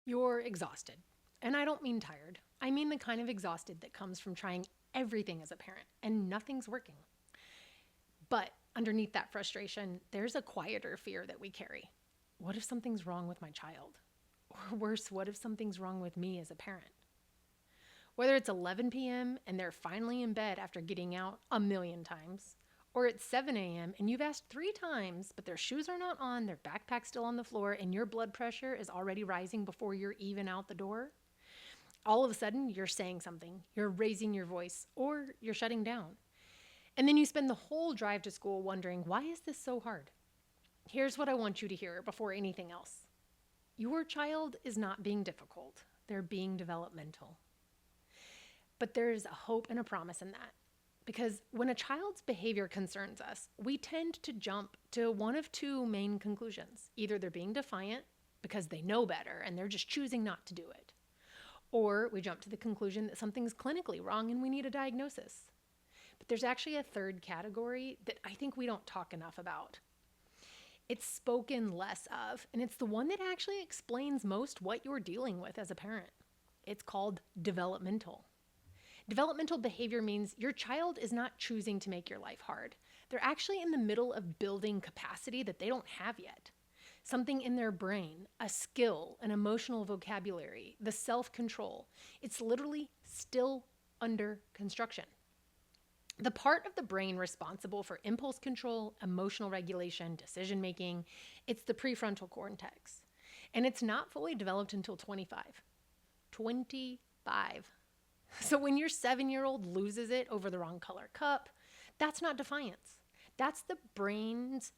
You're exhausted. And I don't mean tired. I mean the kind of exhausted that comes from trying everything as a parent and nothing's working. But underneath that frustration, there's a quieter fear that we carry. What if something's wrong with my child? Or worse, what if something's wrong with me as a parent? Whether it's 11 p.m. and they're finally in bed after getting out a million times, or it's 7 a.m. and you've asked 3 times, but their shoes are not on, their backpack's still on the floor, and your blood pressure is already rising before you're even out the door, all of a sudden you're saying something, you're raising your voice, or you're shutting down. And then you spend the whole drive to school wondering, why is this so hard? Here's what I want you to hear before anything else. Your child is not being difficult. They're being developmental. But there's a hope and a promise in that. Because when a child's behavior concerns us, we tend to jump to one of two main conclusions. Either they're being defiant because they know better and they're just choosing not to do it. Or we jump to the conclusion that something's clinically wrong and we need a diagnosis. But there's actually a third category that I think we don't talk enough about. It's spoken less of, and it's the one that actually explains most what you're dealing with as a parent. It's called developmental. Developmental behavior means your child is not choosing to make your life hard. They're actually in the middle of building capacity that they don't have yet. Something in their brain, a skill, an emotional vocabulary, the self-control. It's literally still under construction. The part of the brain responsible for impulse control, emotional regulation, decision-making, it's the prefrontal cortex. And it's not fully developed until 25. 25. So when your 7-year-old loses it over the wrong color cup, that's not defiance. That's the brain's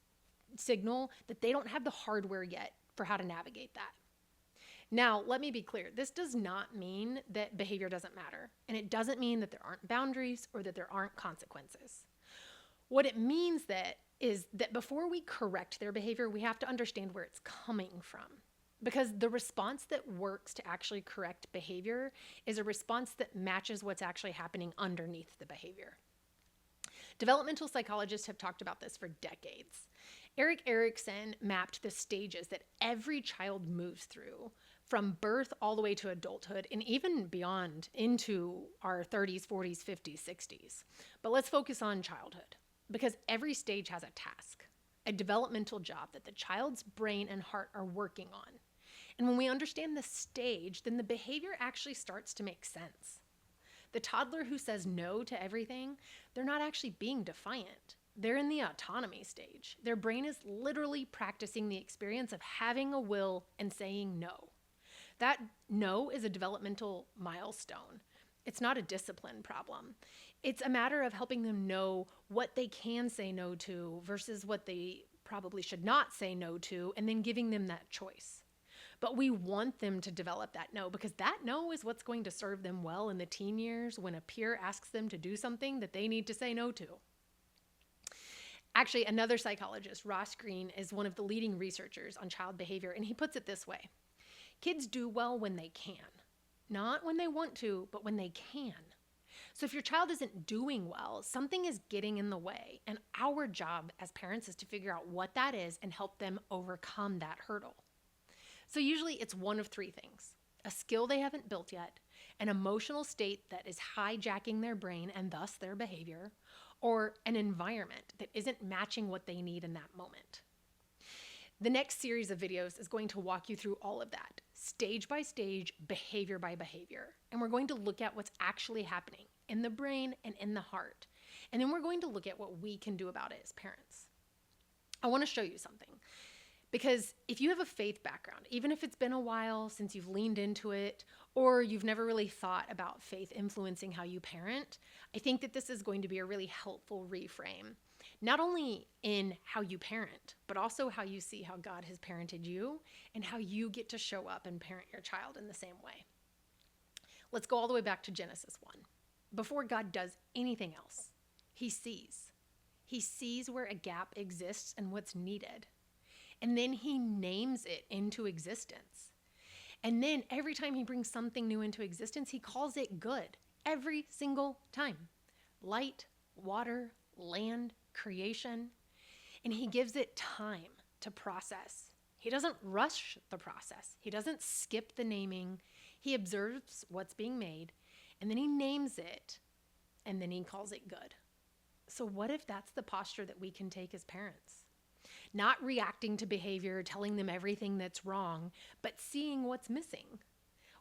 signal that they don't have the hardware yet for how to navigate that. Now, let me be clear. This does not mean that behavior doesn't matter. And it doesn't mean that there aren't boundaries or that there aren't consequences. What it means is that before we correct their behavior, we have to understand where it's coming from. Because the response that works to actually correct behavior is a response that matches what's actually happening underneath the behavior. Developmental psychologists have talked about this for decades. Erik Erikson mapped the stages that every child moves through from birth all the way to adulthood and even beyond into our 30s, 40s, 50s, 60s. But let's focus on childhood because every stage has a task, a developmental job that the child's brain and heart are working on. And when we understand the stage, then the behavior actually starts to make sense. The toddler who says no to everything, they're not actually being defiant. They're in the autonomy stage. Their brain is literally practicing the experience of having a will and saying no. That no is a developmental milestone. It's not a discipline problem. It's a matter of helping them know what they can say no to versus what they probably should not say no to, and then giving them that choice. But we want them to develop that no because that no is what's going to serve them well in the teen years when a peer asks them to do something that they need to say no to. Actually, another psychologist, Ross Greene, is one of the leading researchers on child behavior, and he puts it this way. Kids do well when they can. Not when they want to, but when they can. So if your child isn't doing well, something is getting in the way, and our job as parents is to figure out what that is and help them overcome that hurdle. So usually it's one of 3 things: a skill they haven't built yet, an emotional state that is hijacking their brain and thus their behavior, or an environment that isn't matching what they need in that moment. The next series of videos is going to walk you through all of that, stage by stage, behavior by behavior. And we're going to look at what's actually happening in the brain and in the heart. And then we're going to look at what we can do about it as parents. I want to show you something. Because if you have a faith background, even if it's been a while since you've leaned into it, or you've never really thought about faith influencing how you parent, I think that this is going to be a really helpful reframe. Not only in how you parent, but also how you see how God has parented you and how you get to show up and parent your child in the same way. Let's go all the way back to Genesis 1. Before God does anything else, he sees. He sees where a gap exists and what's needed. And then he names it into existence. And then every time he brings something new into existence, he calls it good. Every single time. Light, water, land, creation. And he gives it time to process. He doesn't rush the process. He doesn't skip the naming. He observes what's being made, and then he names it, and then he calls it good. So what if that's the posture that we can take as parents? Not reacting to behavior, telling them everything that's wrong, but seeing what's missing.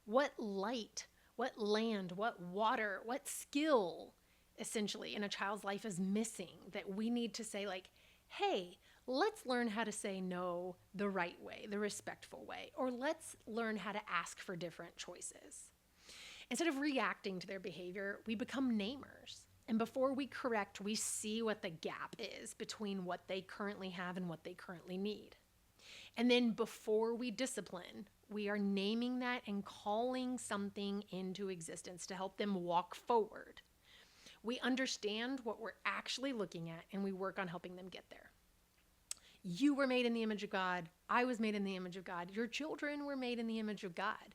What light, what land, what water, what skill, essentially, in a child's life is missing that we need to say, like, hey, let's learn how to say no the right way, the respectful way, or let's learn how to ask for different choices. Instead of reacting to their behavior, we become namers. And before we correct, we see what the gap is between what they currently have and what they currently need. And then before we discipline, we are naming that and calling something into existence to help them walk forward. We understand what we're actually looking at, and we work on helping them get there. You were made in the image of God. I was made in the image of God. Your children were made in the image of God.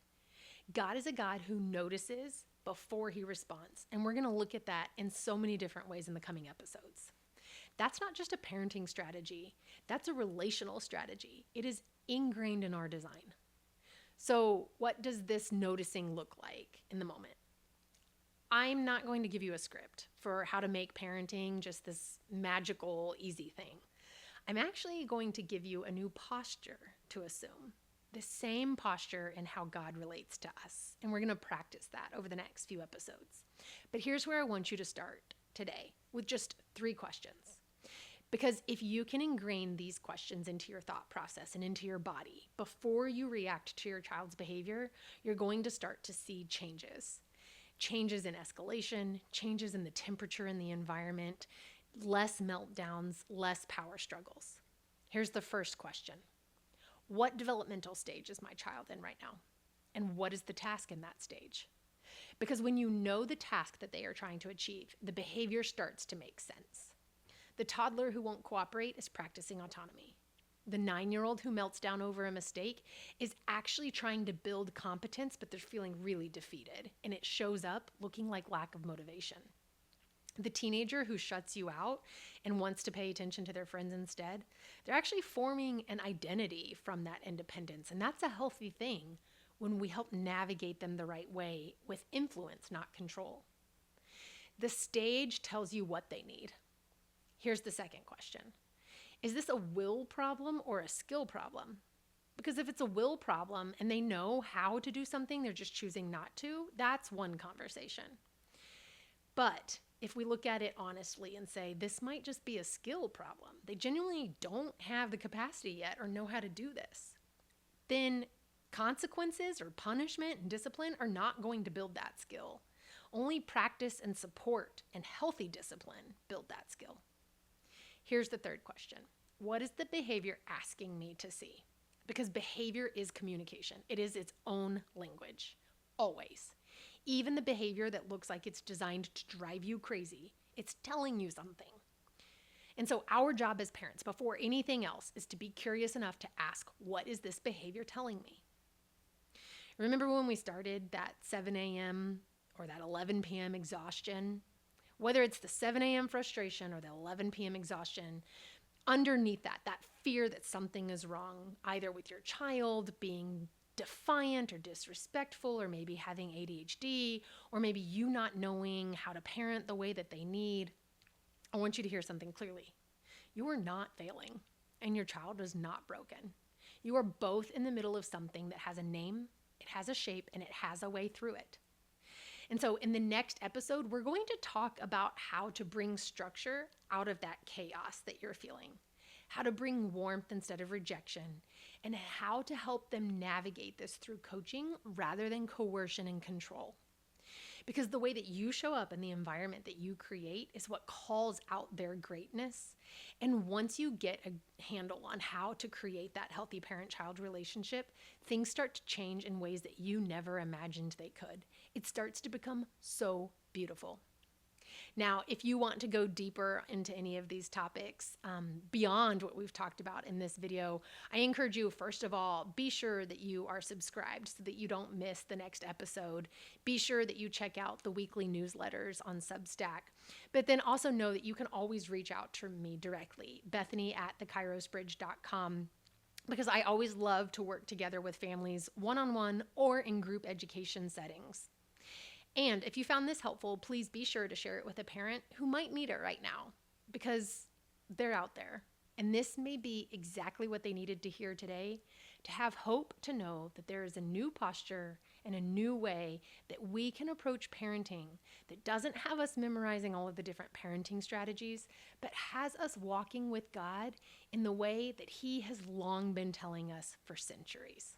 God is a God who notices before he responds. And we're going to look at that in so many different ways in the coming episodes. That's not just a parenting strategy. That's a relational strategy. It is ingrained in our design. So what does this noticing look like in the moment? I'm not going to give you a script for how to make parenting just this magical, easy thing. I'm actually going to give you a new posture to assume. The same posture in how God relates to us. And we're going to practice that over the next few episodes. But here's where I want you to start today with just 3 questions. Because if you can ingrain these questions into your thought process and into your body before you react to your child's behavior, you're going to start to see changes. Changes in escalation, changes in the temperature in the environment, less meltdowns, less power struggles. Here's the first question. What developmental stage is my child in right now? And what is the task in that stage? Because when you know the task that they are trying to achieve, the behavior starts to make sense. The toddler who won't cooperate is practicing autonomy. The 9-year-old who melts down over a mistake is actually trying to build competence, but they're feeling really defeated, and it shows up looking like lack of motivation. The teenager who shuts you out and wants to pay attention to their friends instead, they're actually forming an identity from that independence. And that's a healthy thing when we help navigate them the right way with influence, not control. The stage tells you what they need. Here's the second question. Is this a will problem or a skill problem? Because if it's a will problem and they know how to do something, they're just choosing not to, that's one conversation. But if we look at it honestly and say, this might just be a skill problem, they genuinely don't have the capacity yet or know how to do this, then consequences or punishment and discipline are not going to build that skill. Only practice and support and healthy discipline build that skill. Here's the third question. What is the behavior asking me to see? Because behavior is communication. It is its own language, always. Even the behavior that looks like it's designed to drive you crazy, it's telling you something. And so our job as parents, before anything else, is to be curious enough to ask, what is this behavior telling me? Remember when we started that 7 a.m. or that 11 p.m. exhaustion? Whether it's the 7 a.m. frustration or the 11 p.m. exhaustion, underneath that fear that something is wrong, either with your child being defiant or disrespectful, or maybe having ADHD, or maybe you not knowing how to parent the way that they need, I want you to hear something clearly. You are not failing, and your child is not broken. You are both in the middle of something that has a name, it has a shape, and it has a way through it. And so in the next episode, we're going to talk about how to bring structure out of that chaos that you're feeling, how to bring warmth instead of rejection, and how to help them navigate this through coaching rather than coercion and control. Because the way that you show up in the environment that you create is what calls out their greatness. And once you get a handle on how to create that healthy parent-child relationship, things start to change in ways that you never imagined they could. It starts to become so beautiful. Now, if you want to go deeper into any of these topics beyond what we've talked about in this video, I encourage you, first of all, be sure that you are subscribed so that you don't miss the next episode. Be sure that you check out the weekly newsletters on Substack. But then also know that you can always reach out to me directly, Bethany at theKairosBridge.com. because I always love to work together with families one-on-one or in group education settings. And if you found this helpful, please be sure to share it with a parent who might need it right now, because they're out there. And this may be exactly what they needed to hear today, to have hope, to know that there is a new posture and a new way that we can approach parenting that doesn't have us memorizing all of the different parenting strategies, but has us walking with God in the way that He has long been telling us for centuries.